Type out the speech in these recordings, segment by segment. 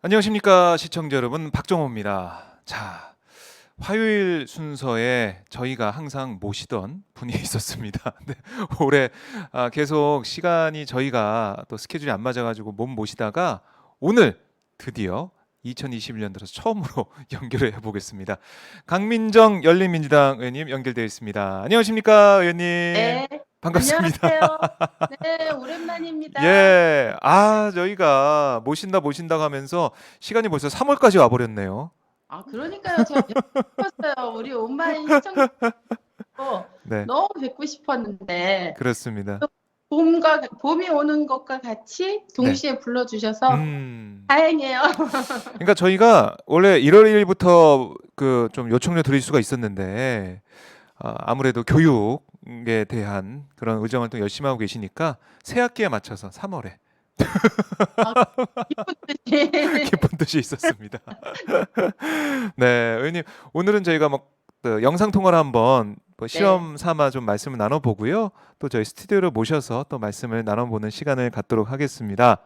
안녕하십니까 시청자 여러분, 박정호입니다. 자, 화요일 순서에 저희가 항상 모시던 분이 있었습니다. 네, 올해 계속 시간이 저희가 또 스케줄이 안 맞아가지고 못 모시다가 오늘 드디어 2021년 들어서 처음으로 연결을 해보겠습니다. 강민정 열린민주당 의원님 연결되어 있습니다. 안녕하십니까 의원님. 네, 반갑습니다. 안녕하세요. 네, 오랜만입니다. 예, 저희가 모신다고 하면서 시간이 벌써 3월까지 와버렸네요. 그러니까요. 제가 뵙고 싶었어요. 우리 온마인 시청자도 네, 너무 뵙고 싶었는데, 그렇습니다. 또 봄이 오는 것과 같이 네. 동시에 불러주셔서 음. 다행이에요. 그러니까 저희가 원래 1월 1일부터 그 좀 요청을 드릴 수가 있었는데, 아무래도 교육에 대한 그런 의정 활동 열심히 하고 계시니까 새 학기에 맞춰서 3월에 아, 기쁜 듯이. 깊은 뜻이 있었습니다. 네, 의원님, 오늘은 저희가 그 영상 통화를 한번 뭐 네, 시험 삼아 좀 말씀을 나눠보고요. 또 저희 스튜디오를 모셔서 또 말씀을 나눠보는 시간을 갖도록 하겠습니다.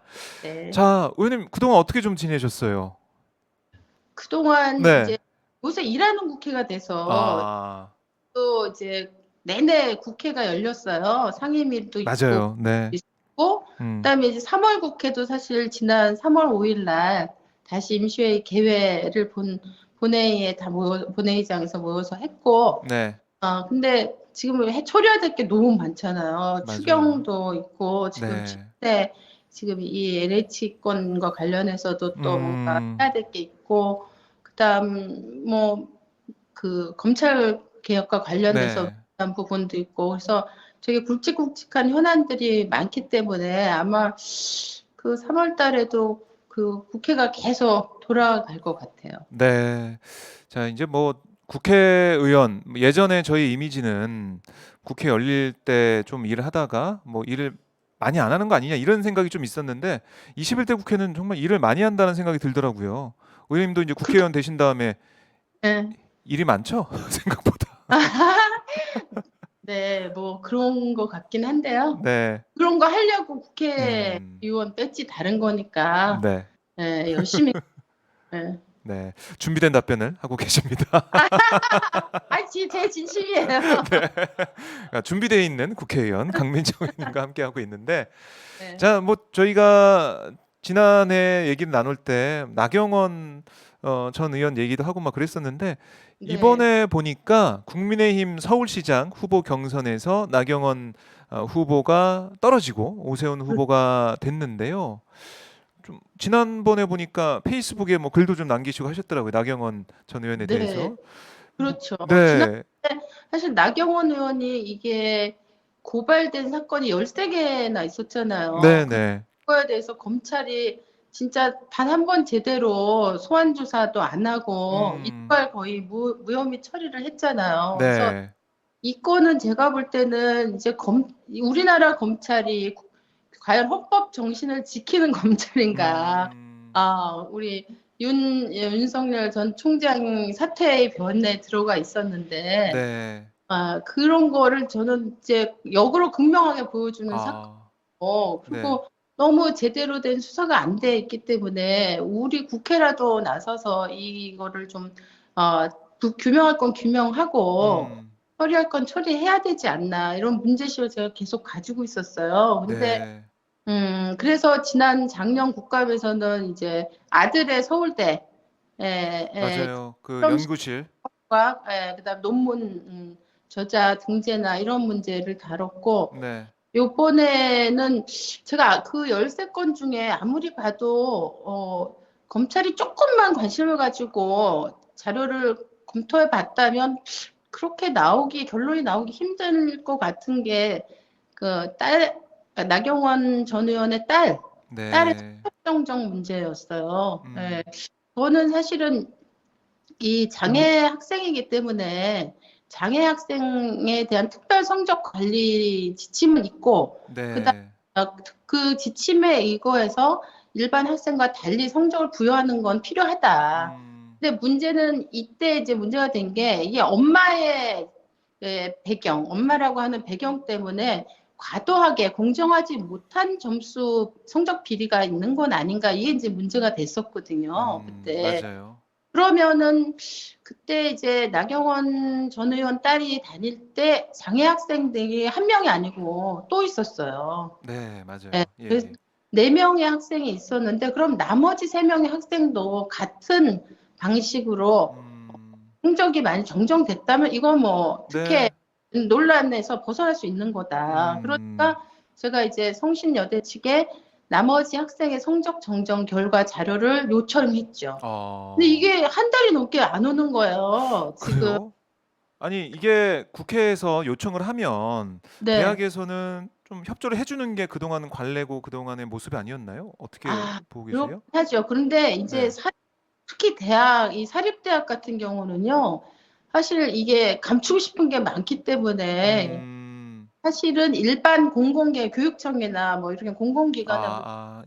네. 자, 의원님 그동안 어떻게 좀 지내셨어요? 그동안 네. 이제 요새 일하는 국회가 돼서 아, 또 이제 내내 국회가 열렸어요. 상임위도 있고, 맞아요. 네. 있고, 음, 그다음에 이제 3월 국회도 사실 지난 3월 5일 날 다시 임시회의 개회를 본회의에 본회의장에서 모여서 했고, 네, 근데 지금 처리해야 될 게 너무 많잖아요. 맞아요. 추경도 있고, 지금 네. 집대 지금 이 LH 건과 관련해서도 또 뭔가 음, 해야 될 게 있고, 그다음 뭐 그 검찰 개혁과 관련돼서 네. 한 부분도 있고 그래서 되게 굵직굵직한 현안들이 많기 때문에 아마 그 3월 달에도 그 국회가 계속 돌아갈 것 같아요. 네. 자, 이제 뭐 국회의원 예전에 저희 이미지는 국회 열릴 때 좀 일을 하다가 뭐 일을 많이 안 하는 거 아니냐 이런 생각이 좀 있었는데 21대 국회는 정말 일을 많이 한다는 생각이 들더라고요. 의원님도 이제 국회의원 되신 다음에 네. 일이 많죠? 생각보다. 네, 뭐 그런 것 같긴 한데요. 네. 그런 거 하려고 음. 국회의원 배지 다른 거니까 네. 열심히. 네. 네. 준비된 답변을 하고 계십니다. 제 진심이에요. 준비되어 있는 국회의원 강민정 의원님과 함께하고 있는데 네. 자, 뭐 저희가 지난해 얘기를 나눌 때 나경원 전 의원 얘기도 하고 막 그랬었는데 네. 이번에 보니까 국민의힘 서울시장 후보 경선에서 나경원 후보가 떨어지고 오세훈 후보가 됐는데요. 좀 지난번에 보니까 페이스북에 뭐 글도 좀 남기시고 하셨더라고요. 나경원 전 의원에 네. 대해서. 그렇죠. 네. 사실 나경원 의원이 이게 고발된 사건이 13개나 있었잖아요. 네, 네. 그거에 대해서 검찰이 진짜 단 한 번 제대로 소환 조사도 안 하고 음. 이걸 거의 무혐의 처리를 했잖아요. 그래서 네. 이 건은 제가 볼 때는 이제 우리나라 검찰이 과연 헌법 정신을 지키는 검찰인가? 음. 우리 윤석열 전 총장 사퇴의 변에 들어가 있었는데, 네. 그런 거를 저는 이제 역으로 극명하게 보여주는 아. 사건이고, 네. 그리고 너무 제대로 된 수사가 안 돼 있기 때문에 우리 국회라도 나서서 이거를 좀, 어, 규명할 건 규명하고, 음. 처리할 건 처리해야 되지 않나, 이런 문제의식을 제가 계속 가지고 있었어요. 근데 네. 그래서 지난 작년 국감에서는 이제 아들의 서울대 맞아요. 그 실험 연구실. 과학, 그다음 논문 저자 등재나 이런 문제를 다뤘고 네. 요번에는 제가 그 13건 중에 아무리 봐도 검찰이 조금만 관심을 가지고 자료를 검토해 봤다면 그렇게 결론이 나오기 힘들 것 같은 게 나경원 전 의원의 딸의 네. 성적정정 문제였어요. 예. 음. 저는 사실은 이 장애 학생이기 때문에 장애 학생에 대한 특별 성적 관리 지침은 있고, 그다음 네. 그 지침에 의거해서 일반 학생과 달리 성적을 부여하는 건 필요하다. 음. 근데 문제는 이때 이제 문제가 된 게 이게 엄마의 엄마라고 하는 배경 때문에 과도하게 공정하지 못한 점수 성적 비리가 있는 건 아닌가 이게 이제 문제가 됐었거든요. 그때. 맞아요. 그러면은 그때 이제 나경원 전 의원 딸이 다닐 때 장애 학생들이 한 명이 아니고 또 있었어요. 네, 예, 맞아요. 예, 그래서 예. 네 명의 학생이 있었는데 그럼 나머지 세 명의 학생도 같은 방식으로 음, 성적이 많이 정정됐다면 이건 뭐 특혜 네. 논란에서 벗어날 수 있는 거다. 음, 그러니까 제가 이제 성신여대 측에 나머지 학생의 성적 정정 결과 자료를 요청했죠. 근데 어, 이게 한 달이 넘게 안 오는 거예요. 지금. 그래요? 아니, 이게 국회에서 요청을 하면 네. 대학에서는 좀 협조를 해주는 게 그동안 관례고 그동안의 모습이 아니었나요? 어떻게 아, 보고 그렇긴 계세요? 하죠. 그런데 이제 네. 특히 대학, 이 사립대학 같은 경우는요, 사실 이게 감추고 싶은 게 많기 때문에 음, 사실은 일반 공공계 교육청이나 뭐 이렇게 공공기관에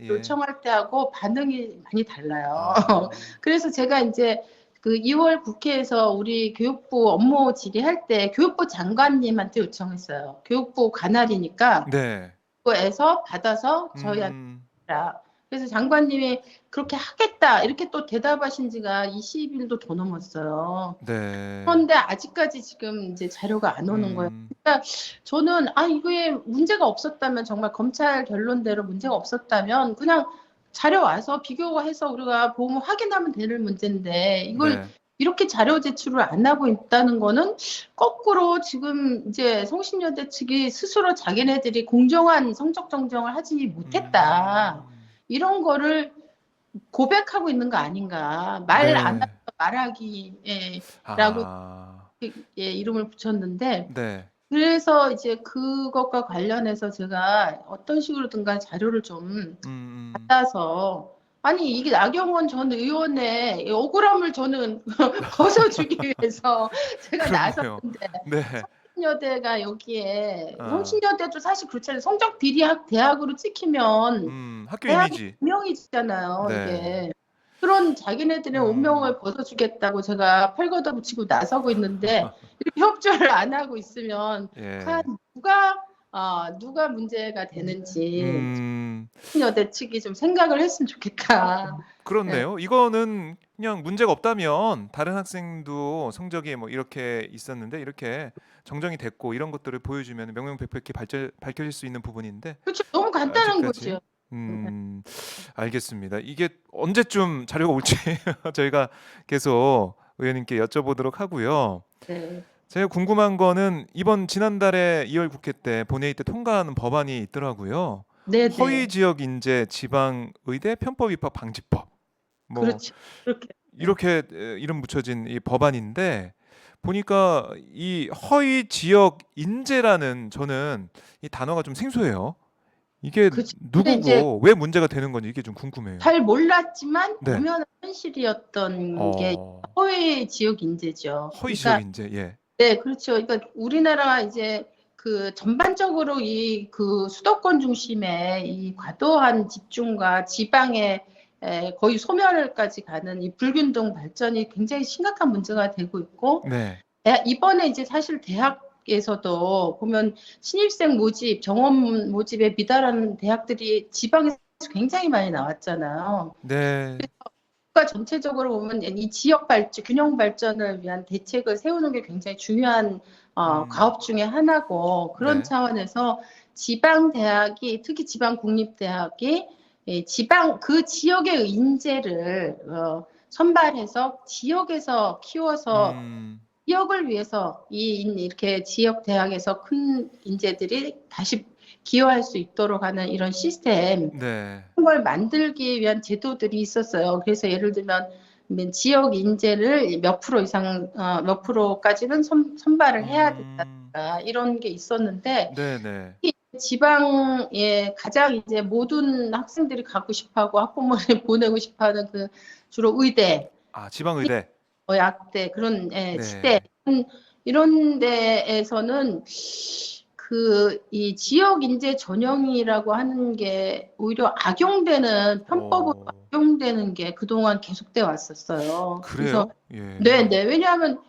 예. 요청할 때하고 반응이 많이 달라요. 아, 그래서 제가 이제 그 2월 국회에서 우리 교육부 업무 질의할 때 교육부 장관님한테 요청했어요. 교육부 관할이니까 네. 그거에서 받아서 저희한테 음, 라. 그래서 장관님이 그렇게 하겠다 이렇게 또 대답하신 지가 20일도 더 넘었어요. 네. 그런데 아직까지 지금 이제 자료가 안 오는 거예요. 음, 그러니까 저는 이게 문제가 없었다면 정말 검찰 결론대로 문제가 없었다면 그냥 자료 와서 비교해서 우리가 보면 확인하면 되는 문제인데 이걸 네. 이렇게 자료 제출을 안 하고 있다는 거는 거꾸로 지금 이제 성신여대 측이 스스로 자기네들이 공정한 성적 정정을 하지 못했다. 음, 이런 거를 고백하고 있는 거 아닌가. 말 안 하고 네. 말하기라고 아, 예, 이름을 붙였는데 네. 그래서 이제 그것과 관련해서 제가 어떤 식으로든가 자료를 좀 음, 받아서 아니 이게 나경원 전 의원의 억울함을 저는 벗어주기 위해서 제가 그렇네요. 나섰는데 네. 성신여대가 여기에 아, 성신여대도 사실 그렇잖아요. 성적 비리학 대학으로 찍히면 학교 대학의 이미지. 운명이잖아요. 네. 이게 그런 자기네들의 음, 운명을 벗어주겠다고 제가 팔 걷어붙이고 나서고 있는데 이렇게 협조를 안 하고 있으면 과연 예. 누가 문제가 되는지 음, 여대 측이 좀 생각을 했으면 좋겠다. 네. 그렇네요. 이거는 그냥 문제가 없다면 다른 학생도 성적이 뭐 이렇게 있었는데 이렇게 정정이 됐고 이런 것들을 보여주면 명명백백히 밝혀질 수 있는 부분인데 그렇죠. 너무 간단한 아직까지 거죠. 네. 알겠습니다. 이게 언제쯤 자료가 올지 저희가 계속 의원님께 여쭤보도록 하고요. 네. 제가 궁금한 거는 이번 지난달에 2월 국회 때 본회의 때 통과하는 법안이 있더라고요. 네, 허위 네. 지역 인재 지방 의대 편법 입학 방지법. 뭐 그렇죠. 그렇게. 네. 이렇게 이름 붙여진 이 법안인데 보니까 이 허위 지역 인재라는 저는 이 단어가 좀 생소해요. 이게 그렇죠. 근데 이제 누구고 왜 문제가 되는 건지 이게 좀 궁금해요. 잘 몰랐지만 네. 엄연한 현실이었던 게 어, 허위 지역 인재죠. 허위 지역 그러니까 인재. 예. 네, 그렇죠. 그러니까 우리나라 이제 그 전반적으로 이 그 수도권 중심의 이 과도한 집중과 지방의 거의 소멸까지 가는 이 불균등 발전이 굉장히 심각한 문제가 되고 있고 네. 이번에 이제 사실 대학에서도 보면 신입생 모집, 정원 모집에 미달하는 대학들이 지방에서 굉장히 많이 나왔잖아요. 네. 국가 전체적으로 보면 이 지역 발전, 균형 발전을 위한 대책을 세우는 게 굉장히 중요한 음. 과업 중에 하나고 그런 네. 차원에서 지방 대학이 특히 지방 국립대학이 지방 그 지역의 인재를 선발해서 지역에서 키워서 음. 지역을 위해서 이렇게 지역 대학에서 큰 인재들이 다시 기여할 수 있도록 하는 이런 시스템 네. 걸 만들기 위한 제도들이 있었어요. 그래서 예를 들면 지역 인재를 몇 프로 이상, 몇 프로까지는 선발을 해야 음. 된다. 이런 게 있었는데, 네네. 이 지방에 가장 이제 모든 학생들이 가고 싶어하고 학부모를 보내고 싶어하는 그 주로 의대, 아, 지방의대. 약대, 그런, 치대, 네. 이런 데에서는 이 지역 인재 전형이라고 하는 게 오히려 악용되는 편법으로 어. 악용되는 게 그동안 계속돼 왔었어요. 그래서 그래요? 예. 네, 네. 왜냐하면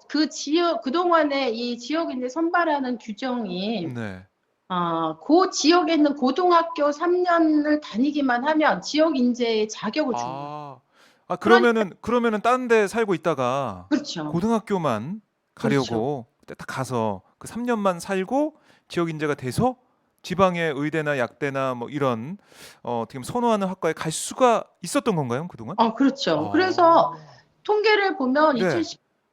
그 지역 그동안에 이 지역 인재 선발하는 규정이 네. 그 지역에 있는 고등학교 3년을 다니기만 하면 지역 인재의 자격을 주는 거예요. 아. 그러니까 그러면은 다른 데 살고 있다가 그렇죠. 고등학교만 그렇죠. 가려고 딱 가서 그 3 년만 살고 지역 인재가 돼서 지방의 의대나 약대나 뭐 이런 어떻게 보면 선호하는 학과에 갈 수가 있었던 건가요? 그동안? 그렇죠. 그래서 아. 통계를 보면 네.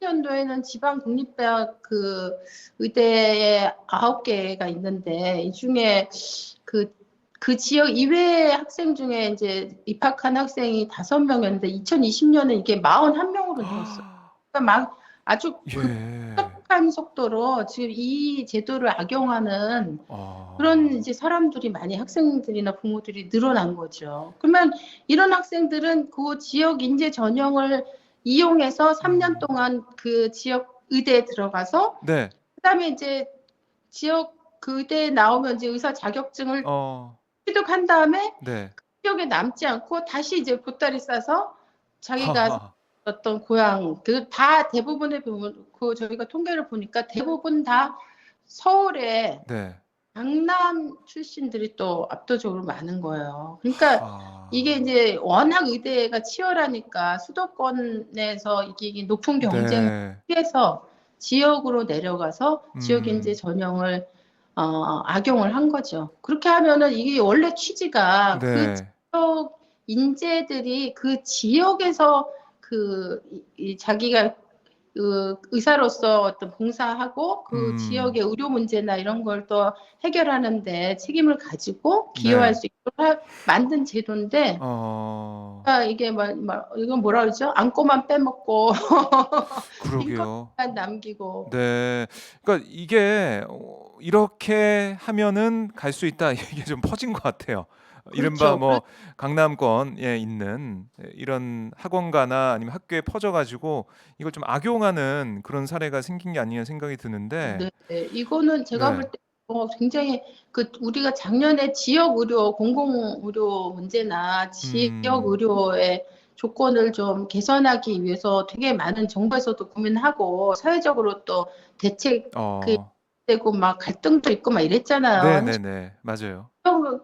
2010년도에는 지방 국립대학 그 의대에 9개가 있는데 이 중에 그 지역 이외의 학생 중에 이제 입학한 학생이 5명이었는데 2020년에 이게 41명으로 늘었어요. 그러니까 막 아주 예. 급격한 속도로 지금 이 제도를 악용하는 그런 아. 이제 사람들이 많이 학생들이나 부모들이 늘어난 거죠. 그러면 이런 학생들은 그 지역 인재 전형을 이용해서 3년 동안 그 지역 의대에 들어가서 네. 그다음에 이제 지역 그 의대에 나오면 이제 의사 자격증을 어. 취득한 다음에 네. 기억에 남지 않고 다시 이제 보따리 싸서 자기가 어떤 고향 다 대부분의 부분 그 저희가 통계를 보니까 대부분 다 서울에 네. 강남 출신들이 또 압도적으로 많은 거예요. 그러니까 이게 아. 이제 워낙 의대가 치열하니까 수도권에서 이게 높은 경쟁을 네. 피해서 지역으로 내려가서 지역 인재 음. 전형을 악용을 한 거죠. 그렇게 하면은 이게 원래 취지가 그 네. 지역 인재들이 그 지역에서 자기가 그 의사로서 어떤 봉사하고 그 음. 지역의 의료 문제나 이런 걸 또 해결하는데 책임을 가지고 기여할 네. 수 있도록 만든 제도인데 어. 이게 이건 뭐라 그러죠? 안고만 빼먹고 그러게요. 인건만 남기고 네. 그러니까 이게 이렇게 하면은 갈 수 있다 이게 좀 퍼진 것 같아요. 이른바 그렇죠. 뭐 강남권에 있는 이런 학원가나 아니면 학교에 퍼져 가지고 이걸 좀 악용하는 그런 사례가 생긴 게 아니냐 생각이 드는데 네, 이거는 제가 볼 네. 때 굉장히 우리가 작년에 지역 의료, 공공 의료 문제나 지역 음. 의료의 조건을 좀 개선하기 위해서 되게 많은 정부에서도 고민하고 사회적으로 또 대책 어. 되고 막 갈등도 있고 막 이랬잖아요. 네네네. 맞아요.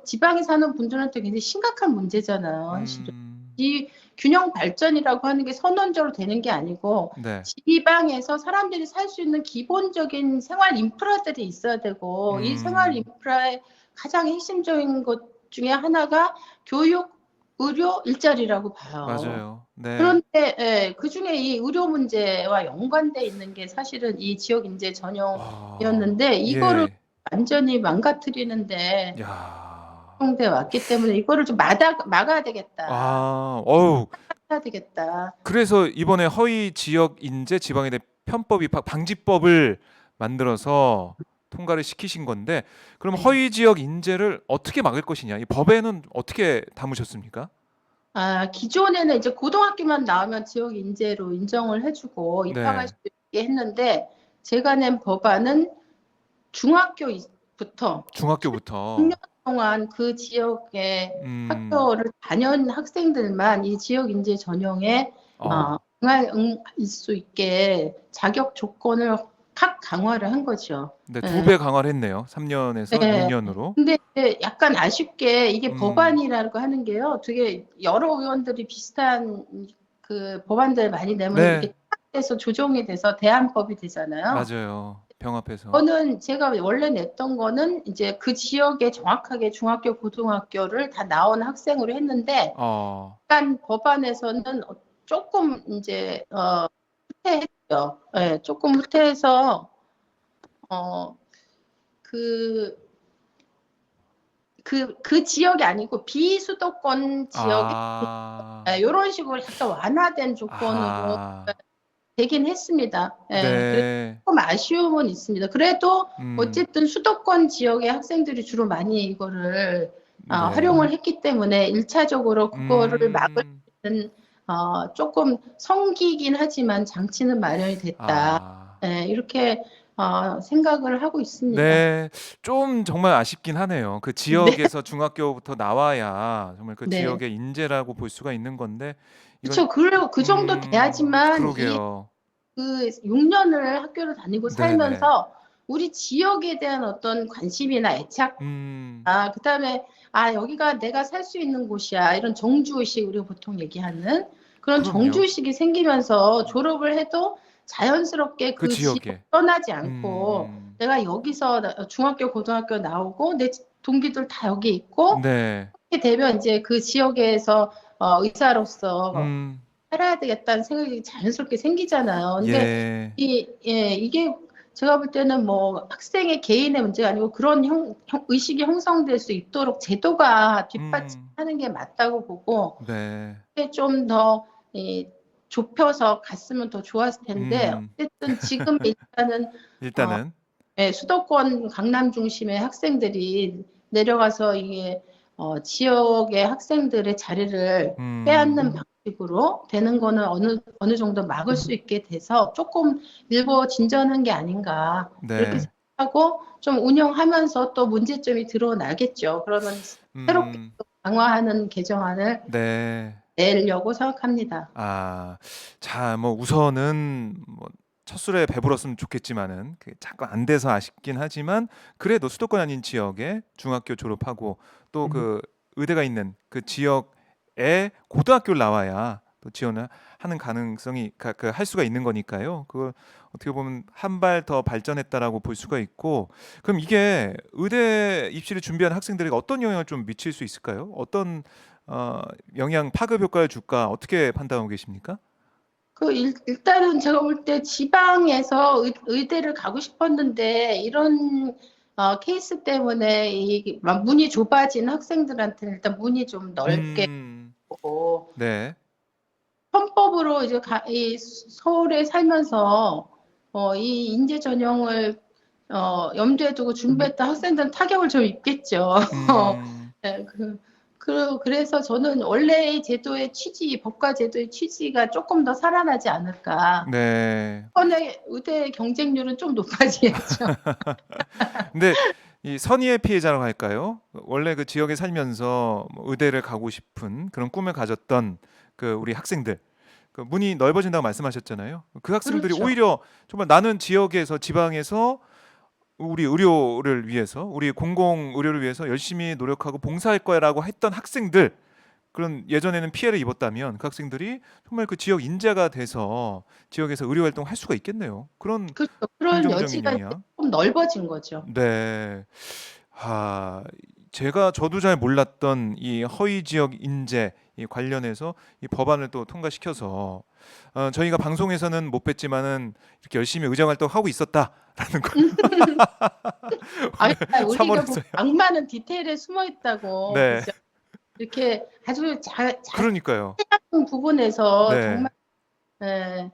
지방에 사는 분들한테 굉장히 심각한 문제잖아요. 음. 이 균형 발전이라고 하는 게 선언적으로 되는 게 아니고 네. 지방에서 사람들이 살 수 있는 기본적인 생활 인프라들이 있어야 되고 이 생활 음. 인프라의 가장 핵심적인 것 중에 하나가 교육, 의료, 일자리라고 봐요. 맞아요. 네. 그런데 그중에 이 의료 문제와 연관돼 있는 게 사실은 이 지역 인재 와. 전형이었는데 이거를 예. 완전히 망가뜨리는데 야. 형돼 왔기 때문에 이거를 좀 막아야 되겠다. 어우 해야 되겠다. 그래서 이번에 허위 지역 인재 지방에 대한 편법 입학 방지법을 만들어서 통과를 시키신 건데 그럼 네. 허위 지역 인재를 어떻게 막을 것이냐? 이 법에는 어떻게 담으셨습니까? 기존에는 이제 고등학교만 나오면 지역 인재로 인정을 해주고 입학할 네. 수 있게 했는데 제가 낸 법안은 중학교부터 중학교부터 6년 동안 그 지역의 음. 학교를 다녀온 학생들만 이 지역 인재 전형에 어. 응할 수 있게 자격 조건을 확 강화를 한 거죠. 네, 두 예. 배 강화를 했네요. 3 년에서 6 네. 년으로. 근데 약간 아쉽게 이게 음. 법안이라고 하는 게요. 되게 여러 의원들이 비슷한 그 법안들 많이 내면 네. 이게 통합돼서 조정이 돼서 대안법이 되잖아요. 맞아요. 병합해서. 저는 제가 원래 냈던 거는 이제 그 지역에 정확하게 중학교, 고등학교를 다 나온 학생으로 했는데 어. 약간 법안에서는 조금 이제 후퇴했죠. 예, 조금 후퇴해서 그 그 지역이 아니고 비수도권 지역에 아. 요런 식으로 약간 완화된 조건으로 아하. 되긴 했습니다. 예. 그래서 네. 조금 아쉬움은 있습니다. 그래도 음. 어쨌든 수도권 지역의 학생들이 주로 많이 이거를 네. 활용을 했기 때문에 1차적으로 그거를 막을 음. 수 있는 조금 성기긴 하지만 장치는 마련이 됐다. 아. 예, 이렇게 생각을 하고 있습니다. 네. 좀 정말 아쉽긴 하네요. 그 네. 지역에서 중학교부터 나와야 정말 그 네. 지역의 인재라고 볼 수가 있는 건데 이걸 그쵸. 그 정도 돼야지만 그러게요. 그 6년을 학교를 다니고 네네. 살면서 우리 지역에 대한 어떤 관심이나 애착, 음, 그다음에 여기가 내가 살 수 있는 곳이야. 이런 정주의식 우리가 보통 얘기하는 그런 그럼요. 정주의식이 생기면서 졸업을 해도 자연스럽게 그 그 지역 지역에. 떠나지 않고 음, 내가 여기서 중학교, 고등학교 나오고 내 동기들 다 여기 있고 네. 이렇게 되면 이제 그 지역에서 의사로서 음, 살아야 되겠다는 생각이 자연스럽게 생기잖아요. 근데 예. 이게 제가 볼 때는 뭐 학생의 개인의 문제가 아니고 그런 의식이 형성될 수 있도록 제도가 음, 뒷받침하는 게 맞다고 보고 네. 좀 더 좁혀서 갔으면 더 좋았을 텐데 음, 어쨌든 지금 일단은 어, 일단은, 수도권 강남 중심의 학생들이 내려가서 이게 지역의 학생들의 자리를 빼앗는 음, 방식으로 되는 거는 어느 정도 막을 수 있게 돼서 조금 일부 진전한 게 아닌가 이렇게 네. 생각하고 좀 운영하면서 또 문제점이 드러나겠죠. 그러면 새롭게 음, 또 강화하는 개정안을 네. 내려고 생각합니다. 아, 자, 뭐 우선은 뭐 첫 술에 배불렀으면 좋겠지만은 그 자꾸 안 돼서 아쉽긴 하지만 그래도 수도권 아닌 지역에 중학교 졸업하고 또 네. 그 의대가 있는 그 지역에 고등학교를 나와야 또 지원을 하는 가능성이 그 할 수가 있는 거니까요. 그걸 어떻게 보면 한 발 더 발전했다라고 볼 수가 있고 그럼 이게 의대 입시를 준비하는 학생들에게 어떤 영향을 좀 미칠 수 있을까요? 어떤 어, 영향 파급 효과를 줄까 어떻게 판단하고 계십니까? 일단은 제가 볼 때 지방에서 의대를 가고 싶었는데 이런 케이스 때문에 문이 좁아진 학생들한테는 일단 문이 좀 넓게 음, 오고 네. 편법으로 이제 서울에 살면서 이 인재 전형을 염두에 두고 준비했던 학생들은 타격을 좀 입겠죠. 음, 네, 그래서 저는 원래의 제도의 취지, 법과 제도의 취지가 조금 더 살아나지 않을까. 네. 이번에 의대 경쟁률은 좀 높아지겠죠. 근데 이 선의의 피해자라고 할까요? 원래 그 지역에 살면서 뭐 의대를 가고 싶은 그런 꿈을 가졌던 그 우리 학생들, 그 문이 넓어진다고 말씀하셨잖아요. 그 학생들이 그렇죠. 오히려 정말 나는 지역에서 지방에서 우리 의료를 위해서, 우리 공공 의료를 위해서 열심히 노력하고 봉사할 거야라고 했던 학생들, 그런 예전에는 피해를 입었다면 그 학생들이 정말 그 지역 인재가 돼서 지역에서 의료 활동할 수가 있겠네요. 그런 그렇죠. 그런 긍정적인 여지가 이제 영향. 조금 넓어진 거죠. 네. 아, 저도 잘 몰랐던 이 허위 지역 인재 이 관련해서 이 법안을 또 통과시켜서 저희가 방송에서는 못 뵀지만은 이렇게 열심히 의정 활동하고 있었다라는 걸 아니, 오늘 우리가 뭐 3월에서 악마는 디테일에 숨어 있다고, 네. 그죠? 이렇게 아주 작은 그러니까요. 부분에서 네. 정말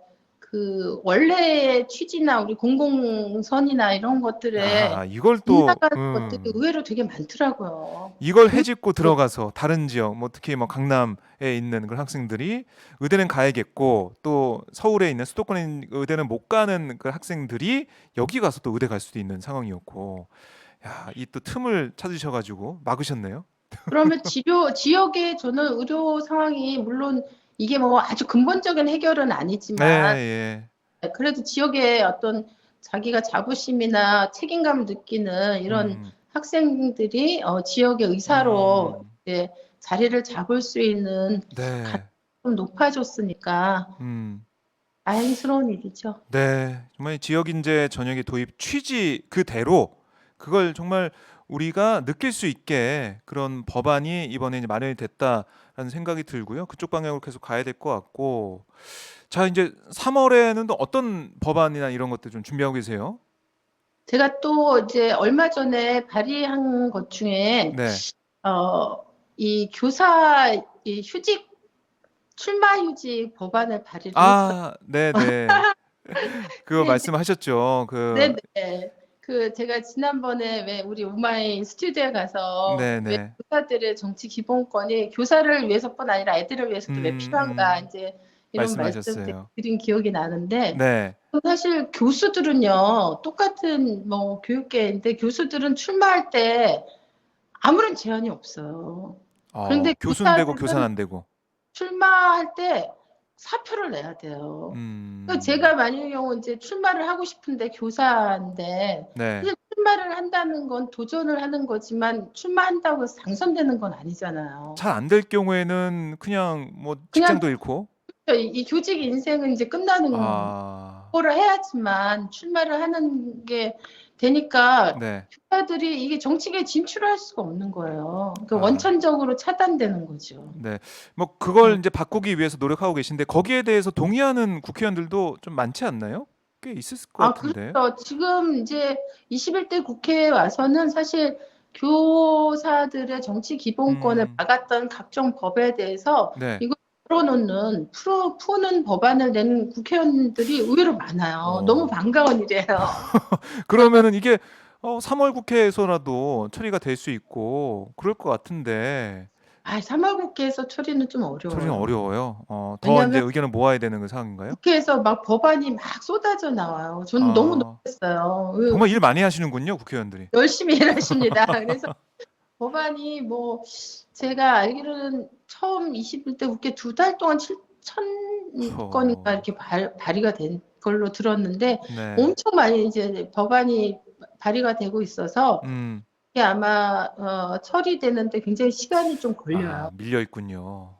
원래의 취지나 우리 공공선이나 이런 것들에 이걸 또 빗나가는 것들이 의외로 되게 많더라고요. 이걸 교육, 헤집고 들어가서 다른 지역, 뭐 특히 뭐 강남에 있는 그런 학생들이 의대는 가야겠고 또 서울에 있는 수도권에 있는 의대는 못 가는 그 학생들이 여기 가서 또 의대 갈 수도 있는 상황이었고, 야, 이 또 틈을 찾으셔가지고 막으셨네요. 그러면 지역의 저는 의료 상황이 물론 이게 뭐 아주 근본적인 해결은 네, 아니지만 예. 그래도 지역의 어떤 자기가 자부심이나 책임감을 느끼는 이런 음, 학생들이 지역의 의사로 음, 이제 자리를 잡을 수 있는 가능성이 네, 좀 높아졌으니까 음. 다행스러운 일이죠. 네, 정말 지역 인재 전형의 도입 취지 그대로 그걸 정말 우리가 느낄 수 있게 그런 법안이 이번에 이제 마련이 됐다라는 생각이 들고요. 그쪽 방향으로 계속 가야 될 것 같고, 자 이제 3월에는 또 어떤 법안이나 이런 것들 좀 준비하고 계세요? 제가 또 이제 얼마 전에 발의한 것 중에 네, 어, 이 교사 휴직 출마 휴직 법안을 발의를 했어요. 네, 네, 그거 근데 이제 말씀하셨죠. 네네. 제가 지난번에 왜 우리 우마이 스튜디오에 가서 네, 왜 네, 교사들의 정치 기본권이 교사를 위해서뿐 아니라 애들을 위해서도 왜 필요한가 이제 이런 말씀을 말씀하셨어요. 드린 기억이 나는데 네, 사실 교수들은요 똑같은 뭐 교육계인데 교수들은 출마할 때 아무런 제한이 없어요. 그런데 교수는 되고 교사들은 교사는 안 되고, 출마할 때 사표를 내야 돼요. 그러니까 음. 제가 만약의 경우 이제 출마를 하고 싶은데 교사인데 네. 이제 출마를 한다는 건 도전을 하는 거지만 출마한다고 해서 당선되는 건 아니잖아요. 잘 안 될 경우에는 그냥 뭐 그냥 직장도 잃고. 이 교직 인생은 이제 끝나는 아. 거를 해야지만 출마를 하는 게 되니까 네. 교사들이 이게 정치계에 진출할 수가 없는 거예요. 그러니까 아. 원천적으로 차단되는 거죠. 네. 뭐 그걸 네. 이제 바꾸기 위해서 노력하고 계신데 거기에 대해서 동의하는 국회의원들도 좀 많지 않나요? 꽤 있을 것 아, 같은데. 그렇죠. 지금 이제 21대 국회에 와서는 사실 교사들의 정치 기본권을 음. 막았던 각종 법에 대해서 네. 이걸 풀어놓는, 푸는 법안을 내는 국회의원들이 의외로 많아요. 너무 어. 반가운 일이에요. 그러면은 이게 3월 국회에서라도 처리가 될 수 있고 그럴 것 같은데 아, 3월 국회에서 처리는 좀 처리는 어려워요. 어려워요. 더 이제 왜냐하면 의견을 모아야 되는 그 상황인가요? 국회에서 막 법안이 막 쏟아져 나와요. 저는 너무 아. 놀랐어요. 정말 일 많이 하시는군요, 국회의원들이. 열심히 일하십니다. 그래서 법안이 뭐 제가 알기로는 처음 21대 국회 2달 동안 7천 건인가 허. 이렇게 발의가 된 걸로 들었는데 네. 엄청 많이 이제 법안이 발의가 되고 있어서 음. 이게 아마 처리되는데 굉장히 시간이 좀 아, 걸려요. 밀려 있군요.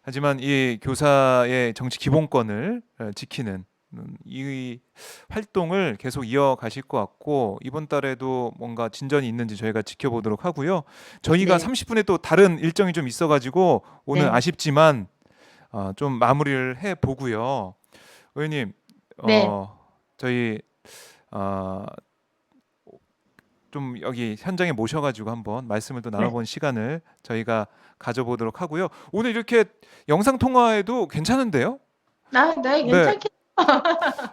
하지만 이 교사의 정치 기본권을 지키는 이 활동을 계속 이어가실 것 같고 이번 달에도 뭔가 진전이 있는지 저희가 지켜보도록 하고요. 저희가 네, 30분에 또 다른 일정이 좀 있어가지고 오늘 네, 아쉽지만 좀 마무리를 해 보고요. 의원님, 네, 저희 어, 좀 여기 현장에 모셔가지고 한번 말씀을 또 네. 나눠본 시간을 저희가 가져보도록 하고요. 오늘 이렇게 영상 통화에도 괜찮은데요? 아, 네, 네, 괜찮겠.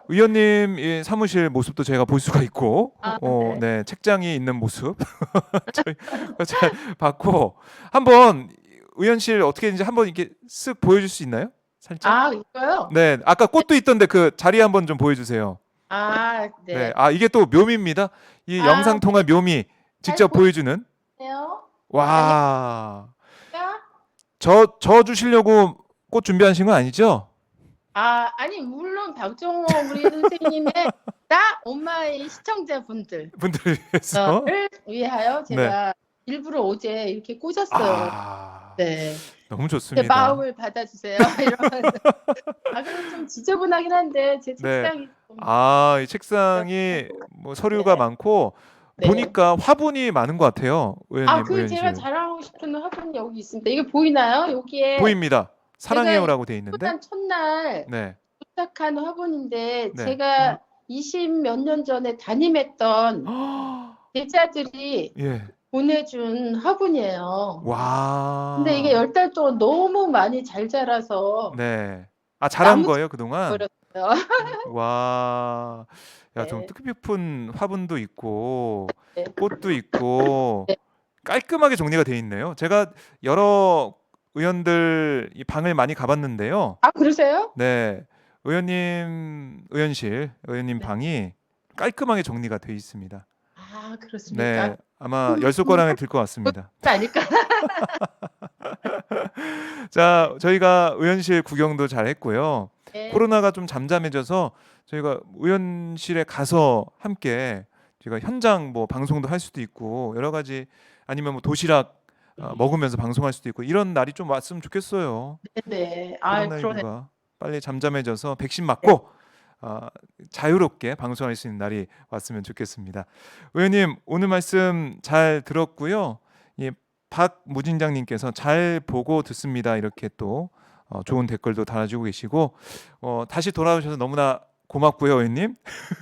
의원님 이 사무실 모습도 제가 볼 수가 있고, 아, 네. 네, 책장이 있는 모습 저희가 잘 봤고 한번 의원실 어떻게 되는지 한번 이렇게 쓱 보여줄 수 있나요? 살짝? 아, 이거요? 네, 아까 꽃도 있던데 그 자리 한번 좀 보여주세요. 아, 네, 네. 이게 또 묘미입니다. 이 아, 영상 통화 묘미 잘 직접 보여주는. 보이세요? 와, 안녕하세요. 저 주시려고 꽃 준비하신 건 아니죠? 아, 아니, 물론 박정호 우리 선생님의 엄마의 시청자분들을 분들을 위해서. 위하여 네. 제가 일부러 어제 이렇게 꽂았어요. 아, 네. 너무 제 좋습니다. 마음을 받아주세요. 이러면서. 아, 근데 좀 지저분하긴 한데 제 네. 책상이 좀. 이 책상이 뭐 서류가 네. 많고 네. 보니까 화분이 많은 것 같아요, 아, 의원님 그 제가 의원실. 자랑하고 싶은 화분이 여기 있습니다. 이게 보이나요? 여기에 보입니다. 제가 사랑해요라고 돼 있는데. 입문한 첫날 네, 도착한 화분인데 네. 제가 20 몇 년 전에 담임했던 제자들이 예. 보내준 화분이에요. 근데 이게 와. 10달 동안 너무 많이 잘 자라서 네. 자란 나무처럼 거예요, 그동안? 버렸어요. 와. 야, 좀 네, 뜻깊은 화분도 있고 네, 꽃도 있고 네. 깔끔하게 정리가 돼 있네요. 제가 여러 의원들 이 방을 많이 가봤는데요. 아, 그러세요? 네, 의원님 네. 방이 깔끔하게 정리가 돼 있습니다. 아, 그렇습니까? 네, 아마 열 손가락에 들 것 같습니다. 아닐까? 자, 저희가 의원실 구경도 잘 했고요. 네, 코로나가 좀 잠잠해져서 저희가 의원실에 가서 함께 제가 현장 뭐 방송도 할 수도 있고 여러 가지 아니면 뭐 도시락 먹으면서 방송할 수도 있고 이런 날이 좀 왔으면 좋겠어요. 네. 아, 그러네. 코로나19가 빨리 잠잠해져서 백신 네. 맞고 자유롭게 방송할 수 있는 날이 왔으면 좋겠습니다. 의원님 오늘 말씀 잘 들었고요. 예, 박무진장님께서 잘 보고 듣습니다. 이렇게 또 좋은 댓글도 달아주고 계시고 다시 돌아오셔서 너무나 고맙고요, 의원님.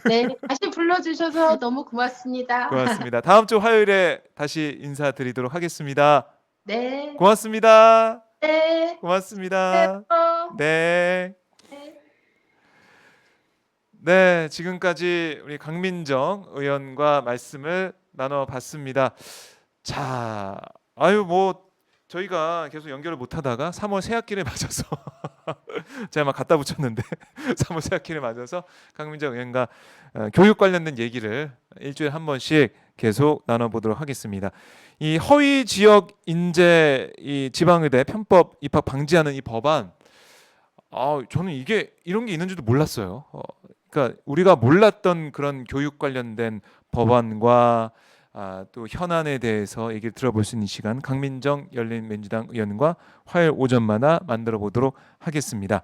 네, 다시 불러주셔서 너무 고맙습니다. 고맙습니다. 다음 주 화요일에 다시 인사드리도록 하겠습니다. 네, 고맙습니다. 네, 네, 고맙습니다. 네. 네. 네, 지금까지 우리 강민정 의원과 말씀을 나눠봤습니다. 자, 뭐 저희가 계속 연결을 못하다가 3월 새학기를 맞아서 제가 막 갖다 붙였는데 3월 새학기를 맞아서 강민정 의원과 교육 관련된 얘기를 일주일에 한 번씩 계속 나눠보도록 하겠습니다. 이 허위 지역 인재 이 지방의대 편법 입학 방지하는 이 법안 저는 이게 이런 게 있는지도 몰랐어요. 그러니까 우리가 몰랐던 그런 교육 관련된 법안과 또 현안에 대해서 얘기를 들어볼 수 있는 시간, 강민정 열린민주당 의원과 화요일 오전마다 만들어 보도록 하겠습니다.